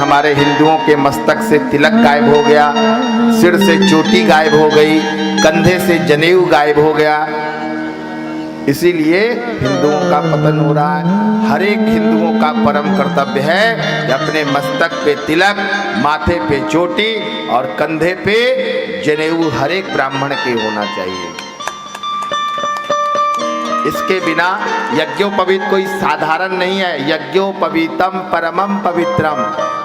हमारे हिंदुओं के मस्तक से तिलक गायब हो गया, सिर से चोटी गायब हो गई, कंधे से जनेऊ गायब हो गया। इसीलिए हिंदुओं का पतन हो रहा है। हर एक हिंदुओं का परम कर्तव्य है कि अपने मस्तक पे तिलक, माथे पे चोटी और कंधे पे जनेऊ हर एक ब्राह्मण के होना चाहिए। इसके बिना यज्ञोपवीत कोई साधारण नहीं है। यज्ञोपवीतम परमम पवित्रम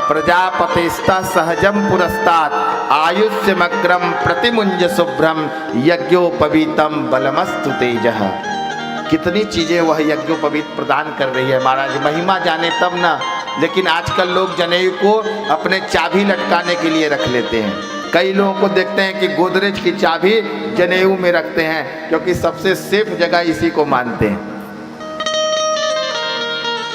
प्रजापतिस्ता सहजम पुरस्तात् आयुष्यमग्रम प्रतिमुंज शुभ्रम यज्ञोपवीतम बलमस्तु तेजः। कितनी चीजें वह यज्ञोपवीत प्रदान कर रही है महाराज, महिमा जाने तब ना। लेकिन आजकल लोग जनेऊ को अपने चाबी लटकाने के लिए रख लेते हैं। कई लोगों को देखते हैं कि गोदरेज की चाबी जनेऊ में रखते हैं, क्योंकि सबसे सेफ जगह इसी को मानते हैं।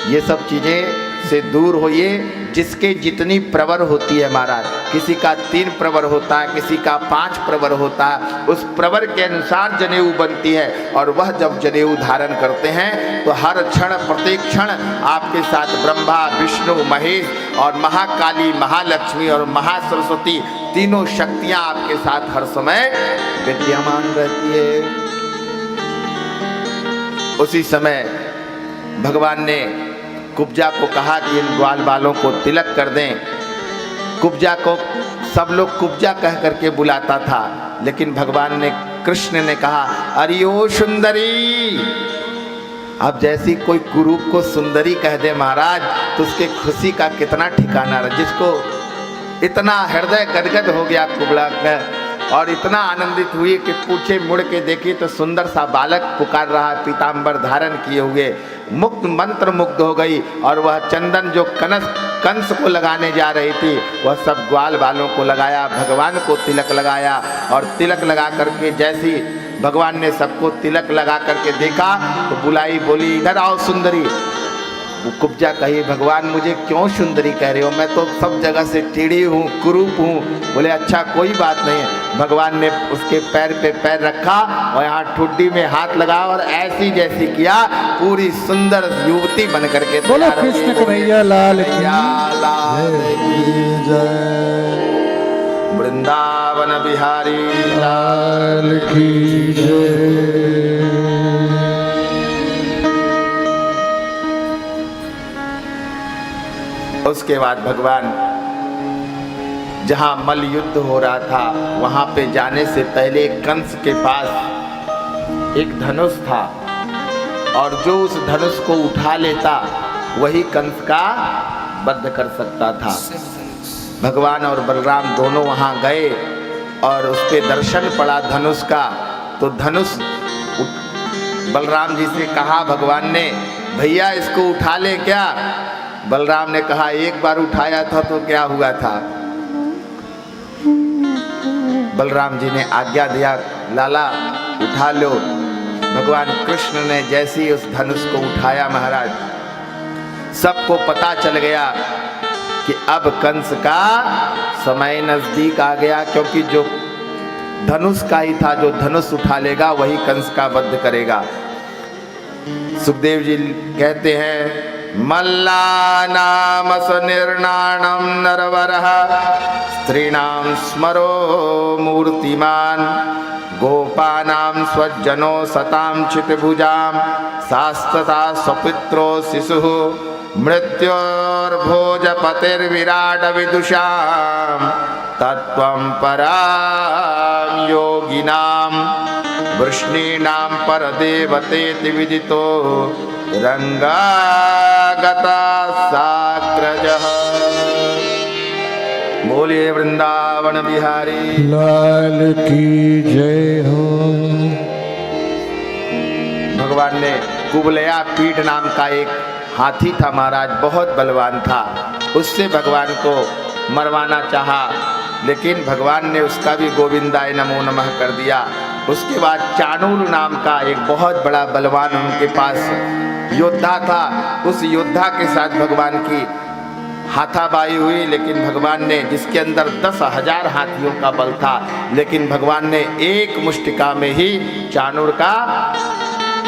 ये सब चीजें से दूर होइए। जिसके जितनी प्रवर होती है महाराज, किसी का 3 प्रवर होता है, किसी का 5 प्रवर होता है, उस प्रवर के अनुसार जनेऊ बनती है। और वह जब जनेऊ धारण करते हैं तो हर क्षण प्रत्येक क्षण आपके साथ ब्रह्मा, विष्णु, महेश और महाकाली, महालक्ष्मी और महासरस्वती तीनों शक्तियां आपके साथ हर समय विद्यमान रहती है। उसी समय भगवान ने कुब्जा को कहा कि इन ग्वाल बालों को तिलक कर दें। कुब्जा को सब लोग कुब्जा कह करके बुलाता था, लेकिन भगवान ने, कृष्ण ने कहा अरे ओ सुंदरी। अब जैसी कोई कुरूप को सुंदरी कह दे महाराज, तो उसके खुशी का कितना ठिकाना रहा। जिसको इतना हृदय गदगद हो गया कुबड़ा कर, और इतना आनंदित हुई कि पूछे मुड़ के देखी तो सुंदर सा बालक पुकार रहा है, पीतांबर धारण किए हुए, मुक्त मंत्र मुग्ध हो गई। और वह चंदन जो कंस को लगाने जा रही थी, वह सब ग्वाल बालों को लगाया, भगवान को तिलक लगाया। और तिलक लगा करके जैसी भगवान ने सबको तिलक लगा करके देखा तो बुलाई, बोली इधर आओ सुंदरी। वो कुब्जा कही भगवान मुझे क्यों सुंदरी कह रहे हो, मैं तो सब जगह से टेढ़ी हूँ, कुरूप हूँ। बोले अच्छा कोई बात नहीं है। भगवान ने उसके पैर पे पैर रखा और यहाँ ठुड्डी में हाथ लगा और ऐसी जैसी किया, पूरी सुंदर युवती बन करके। बोलो कृष्ण कन्हैया लाल की जय, वृंदावन बिहारी लाल की जय। उसके बाद भगवान जहां मल युद्ध हो रहा था, वहां पे जाने से पहले कंस के पास एक धनुष था, और जो उस धनुष को उठा लेता वही कंस का वध कर सकता था। भगवान और बलराम दोनों वहां गए और उस पे दर्शन पड़ा धनुष का। तो धनुष बलराम जी से कहा भगवान ने, भैया इसको उठा ले क्या। बलराम ने कहा एक बार उठाया था तो क्या हुआ था। बलराम जी ने आज्ञा दिया, लाला उठा लो। भगवान कृष्ण ने जैसे ही उस धनुष को उठाया महाराज, सबको पता चल गया कि अब कंस का समय नजदीक आ गया, क्योंकि जो धनुष का ही था, जो धनुष उठा लेगा वही कंस का वध करेगा। सुखदेव जी कहते हैं, मल्लानाम सुनिर्णाणम नरवरः स्त्रीणां स्मरो मूर्तिमान गोपानां स्वजनो सतां चितभुजां शास्तता स्वपित्रो शिशुः मृत्योर्भोजपतिर्विराट विदुषां तत्त्वं परां योगिनां वृष्णीनां परदेवतेति विदितो रंगागता साग्रजः। बोलिए वृंदावन बिहारी लाल की जय हो। भगवान ने कुबलया पीठ नाम का एक हाथी था महाराज, बहुत बलवान था। उससे भगवान को मरवाना चाहा, लेकिन भगवान ने उसका भी गोविंदाय नमो नमः कर दिया। उसके बाद चाणूर नाम का एक बहुत बड़ा बलवान उनके पास योद्धा था। उस योद्धा के साथ भगवान की हाथाबाई हुई, लेकिन भगवान ने, जिसके अंदर 10,000 हाथियों का बल था, लेकिन भगवान ने एक मुष्टिका में ही चाणूर का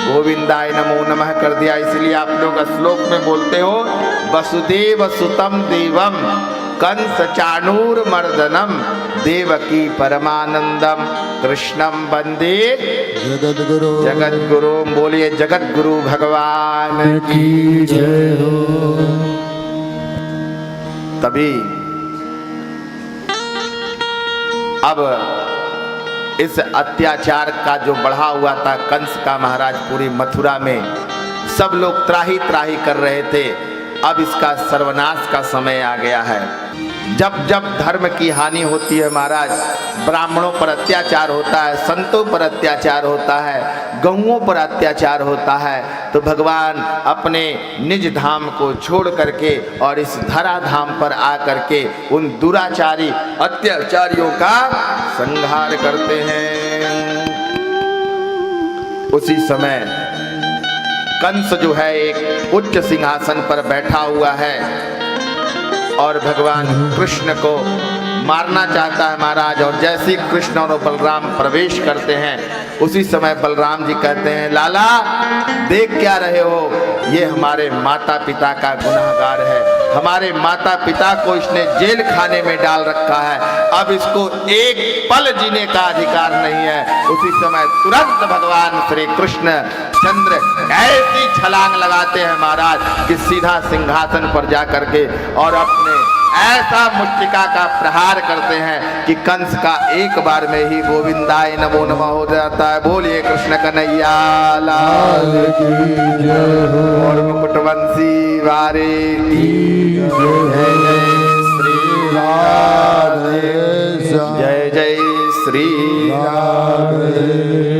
गोविंदाय नमो नमः कर दिया। इसलिए आप लोग श्लोक में बोलते हो, वसुदेव सुतम देवम कंस चाणूर मर्दनम देवकी परमानंदम कृष्णम वंदे जगत गुरु जगत गुरु। बोलिए जगत गुरु भगवान की जय हो। तभी अब इस अत्याचार का जो बढ़ा हुआ था कंस का महाराज पूरी मथुरा में, सब लोग त्राही त्राही कर रहे थे। अब इसका सर्वनाश का समय आ गया है। जब जब धर्म की हानि होती है महाराज, ब्राह्मणों पर अत्याचार होता है, संतों पर अत्याचार होता है, गौओं पर अत्याचार होता है, तो भगवान अपने निज धाम को छोड़ करके और इस धरा धाम पर आ करके उन दुराचारी अत्याचारियों का संहार करते हैं। उसी समय कंस जो है एक उच्च सिंहासन पर बैठा हुआ है और भगवान कृष्ण को मारना चाहता है महाराज। और जैसे ही कृष्ण और बलराम प्रवेश करते हैं उसी समय बलराम जी कहते हैं, लाला देख क्या रहे हो, ये हमारे माता पिता का गुनहगार है, हमारे माता पिता को इसने जेल खाने में डाल रखा है, अब इसको एक पल जीने का अधिकार नहीं है। उसी समय तुरंत भगवान श्री कृष्ण चंद्र ऐसी छलांग लगाते हैं महाराज कि सीधा सिंहासन पर जा करके और अपने ऐसा मुष्टिका का प्रहार करते हैं कि कंस का एक बार में ही गोविंदाय नमो नमः हो जाता है। बोलिए कृष्ण कन्हैया लाल की जय हो। और मुकुटवंशी वारे की जय। जय श्री राधे, जय जय श्री राधे।